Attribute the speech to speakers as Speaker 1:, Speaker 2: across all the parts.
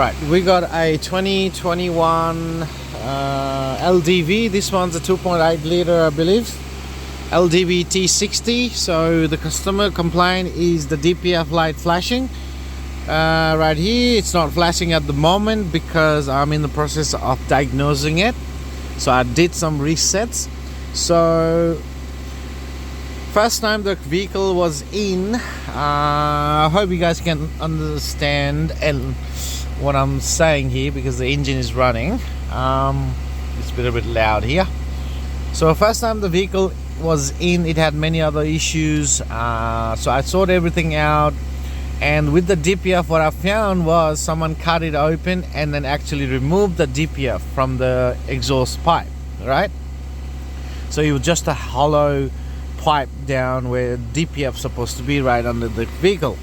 Speaker 1: Right, we got a 2021 LDV. This one's a 2.8 liter, I believe. LDV T60. So the customer complaint is the DPF light flashing. Right here, it's not flashing at the moment because I'm in the process of diagnosing it. So I did some resets. So first time the vehicle was in, I hope you guys can understand and what I'm saying here, because the engine is running. It's a bit loud here. So first time the vehicle was in, it had many other issues, so I sorted everything out, and with the DPF what I found was someone cut it open and then actually removed the DPF from the exhaust pipe, right? So it was just a hollow pipe down where DPF supposed to be, right under the vehicle.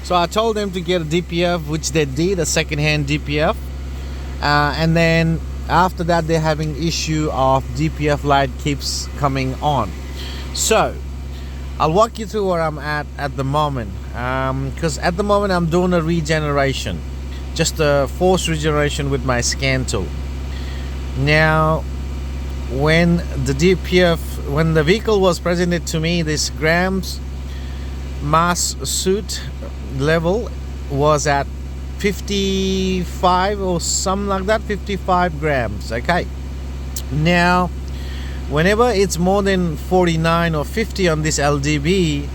Speaker 1: So I told them to get a DPF, which they did, a second-hand DPF, and then after that they're having issue of DPF light keeps coming on. So I'll walk you through where I'm at the moment, because at the moment I'm doing a regeneration, just a force regeneration with my scan tool. Now when the vehicle was presented to me, this grams mass soot level was at 55 or something like that, 55 grams. Okay, now whenever it's more than 49 or 50 on this LDV,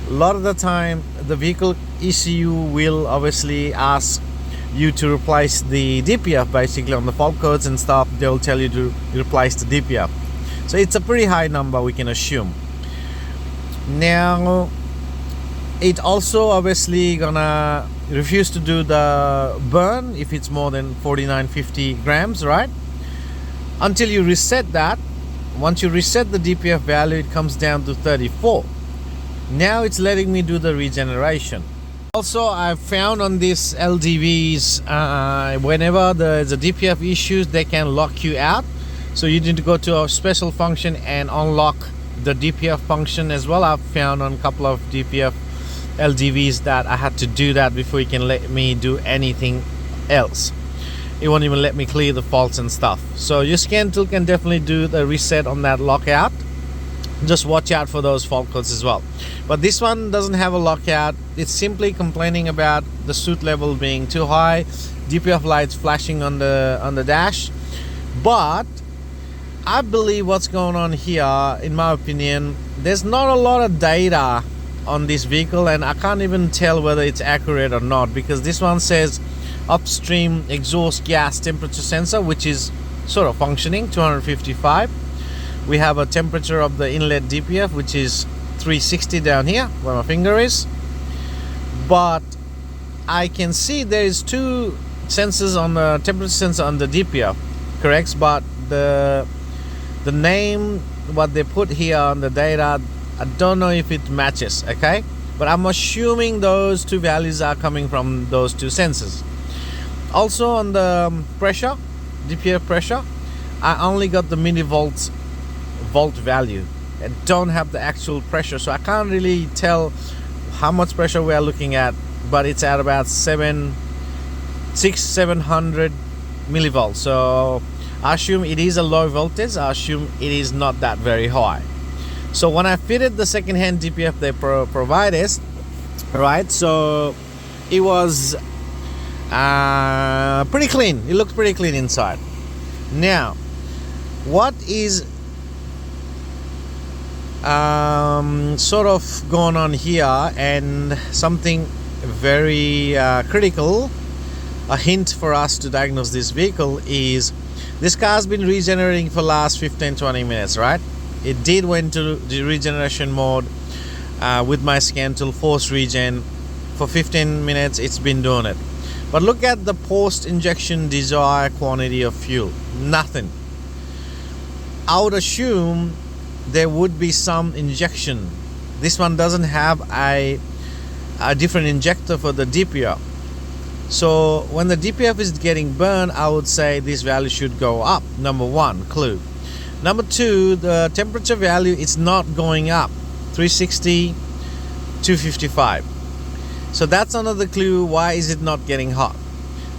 Speaker 1: a lot of the time the vehicle ECU will obviously ask you to replace the DPF. Basically on the fault codes and stuff, they'll tell you to replace the DPF. So it's a pretty high number, we can assume. Now it also obviously gonna refuse to do the burn if it's more than 49-50 grams, right? Until you reset that. Once you reset the DPF value, it comes down to 34. Now it's letting me do the regeneration. Also, I've found on these LDVs, whenever there's a DPF issues, they can lock you out. So you need to go to a special function and unlock the DPF function as well. I've found on a couple of DPF LDVs that I had to do that before you can let me do anything else. It won't even let me clear the faults and stuff. So your scan tool can definitely do the reset on that lockout. Just watch out for those fault codes as well. But this one doesn't have a lockout. It's simply complaining about the soot level being too high, DPF lights flashing on the dash. But I believe what's going on here, in my opinion, there's not a lot of data on this vehicle, and I can't even tell whether it's accurate or not, because this one says upstream exhaust gas temperature sensor, which is sort of functioning, 255. We have a temperature of the inlet DPF, which is 360 down here where my finger is. But I can see there is two sensors on the temperature sensor on the DPF, correct? But the name what they put here on the data, I don't know if it matches, okay? But I'm assuming those two values are coming from those two sensors. Also on the pressure, DPF pressure, I only got the millivolts volt value. I don't have the actual pressure, so I can't really tell how much pressure we are looking at, but it's at about 700 millivolts. So I assume it is a low voltage. I assume it is not that very high. So when I fitted the second-hand DPF they provided, right, so it was pretty clean. It looked pretty clean inside. Now, what is sort of going on here, and something very critical, a hint for us to diagnose this vehicle, is this car's been regenerating for the last 15-20 minutes, right? It did went to the regeneration mode with my scan tool, force regen. For 15 minutes it's been doing it. But look at the post injection desired quantity of fuel. Nothing. I would assume there would be some injection. This one doesn't have a different injector for the DPF. So when the DPF is getting burned, I would say this value should go up. Number one, clue. Number two, the temperature value is not going up. 360, 255. So that's another clue. Why is it not getting hot?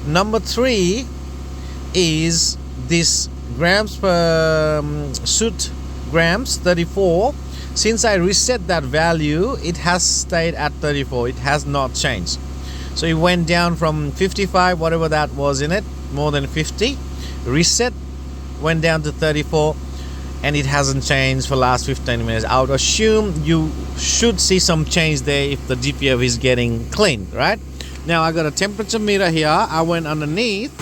Speaker 1: Number 3 is this grams per soot grams 34. Since I reset that value, it has stayed at 34. It has not changed. So it went down from 55, whatever that was in it, more than 50. Reset, went down to 34, and it hasn't changed for the last 15 minutes. I would assume you should see some change there if the DPF is getting clean, right? Now I got a temperature meter here. I went underneath.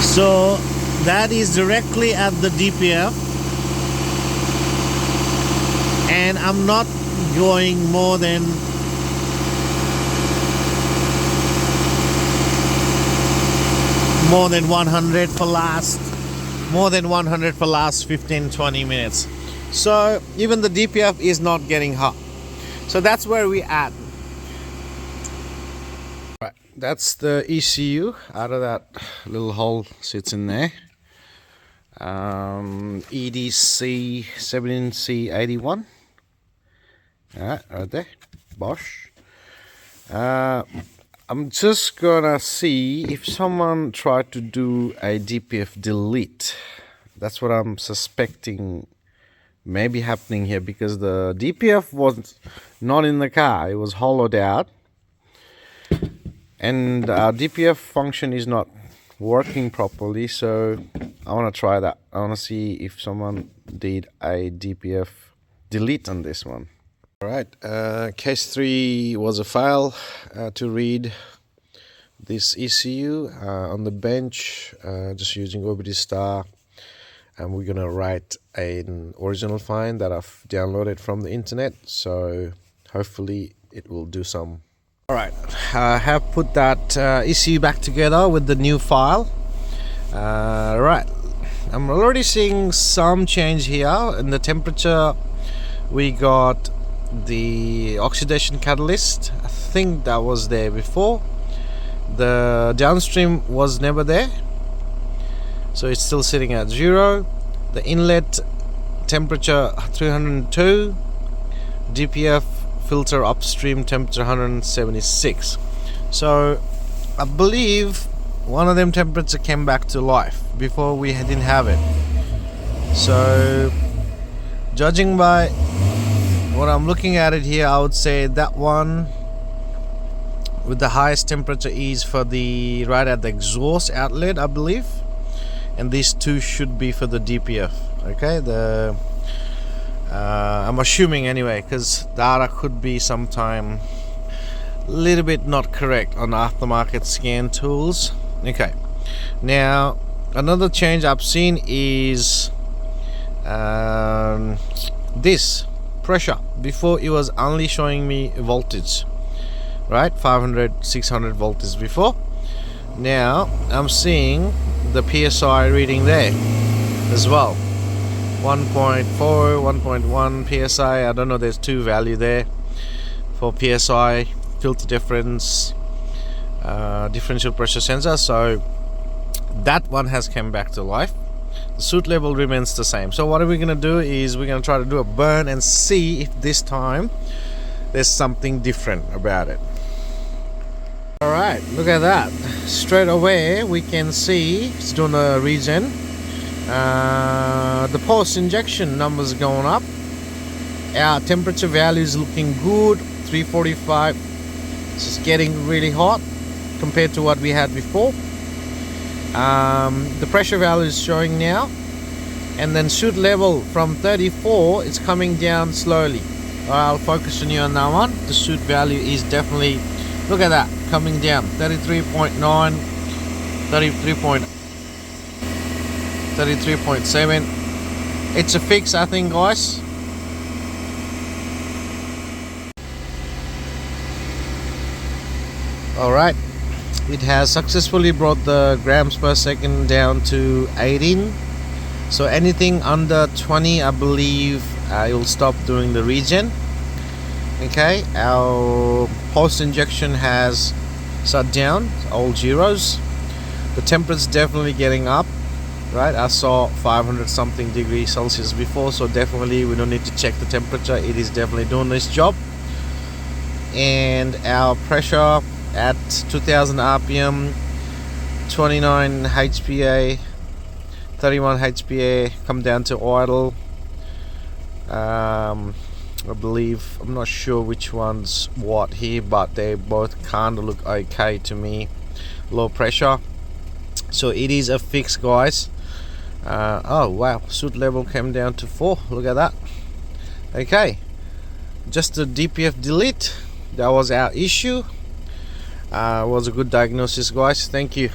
Speaker 1: So that is directly at the DPF, and I'm not going more than more than 100 for last 15-20 minutes. So even the DPF is not getting hot. So that's where we at. Right, that's the ECU. Out of that little hole sits in there. EDC 17C81. Alright, right there. Bosch. I'm just gonna see if someone tried to do a DPF delete. That's what I'm suspecting may be happening here, because the DPF was not in the car. It was hollowed out, and our DPF function is not working properly. So I want to try that. I want to see if someone did a DPF delete on this one. Alright, case 3 was a fail to read this ECU on the bench, just using OBD star, and we're gonna write an original file that I've downloaded from the internet, so hopefully it will do some. Alright, I have put that ECU back together with the new file. Right, I'm already seeing some change here in the temperature. We got the oxidation catalyst. I think that was there before. The downstream was never there, so it's still sitting at 0. The inlet temperature 302, DPF filter upstream temperature 176. So I believe one of them temperature came back to life before we didn't have it. So judging by what I'm looking at it here, I would say that one with the highest temperature is for the right at the exhaust outlet, I believe, and these two should be for the DPF. Okay, the I'm assuming anyway, because data could be sometime a little bit not correct on aftermarket scan tools. Okay, now another change I've seen is this pressure. Before it was only showing me voltage, right? 500 600 voltage before. Now I'm seeing the PSI reading there as well, 1.4 1.1 PSI. I don't know, there's two value there for PSI, filter difference, differential pressure sensor. So that one has come back to life. The soot level remains the same. So what are we going to do is we're going to try to do a burn and see if this time there's something different about it. Alright, look at that. Straight away we can see it's doing a regen. The post injection numbers going up. Our temperature value is looking good, 345. It's just getting really hot compared to what we had before. The pressure value is showing now, and then soot level from 34, it's coming down slowly. I'll focus on you on that one. The soot value is definitely, look at that, coming down, 33.9, 33.7. It's a fix, I think, guys. Alright, it has successfully brought the grams per second down to 18. So anything under 20, I believe it will stop doing the regen. Okay, our post injection has shut down, all zeros. The temperature's definitely getting up. right? I saw 500 something degrees Celsius before, so definitely we don't need to check the temperature. It is definitely doing this job. And our pressure at 2000 rpm, 29 hpa, 31 hpa, come down to idle. I believe, I'm not sure which one's what here, but they both kind of look okay to me. Low pressure, so it is a fix, guys. Oh wow, soot level came down to 4. Look at that. Okay, just a DPF delete. That was our issue. Was a good diagnosis, guys. Thank you.